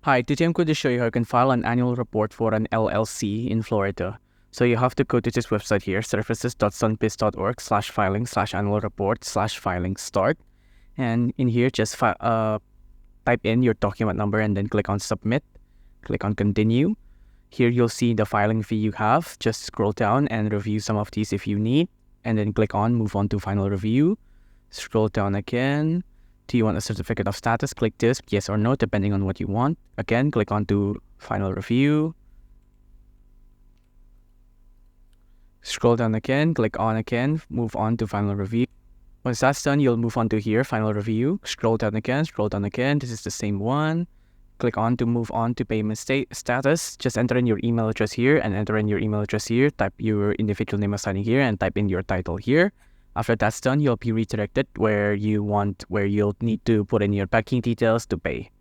Hi, today I'm going to show you how you can file an annual report for an LLC in Florida. So you have to go to this website here, services.sunbiz.org/filing/annual report/filing start. And in here, just type in your document number and then click on submit. Click on continue. Here you'll see the filing fee you have. Just scroll down and review some of these if you need. And then click on move on to final review. Scroll down again. Do you want a certificate of status? Click this, yes or no, depending on what you want. Again, click on to final review. Scroll down again, click on again, move on to final review. Once that's done, you'll move on to here, final review. Scroll down again, this is the same one. Click on to move on to payment status. Just enter in your email address here and enter in your email address here. Type your individual name assigning here and type in your title here. After that's done, you'll be redirected where you'll need to put in your banking details to pay.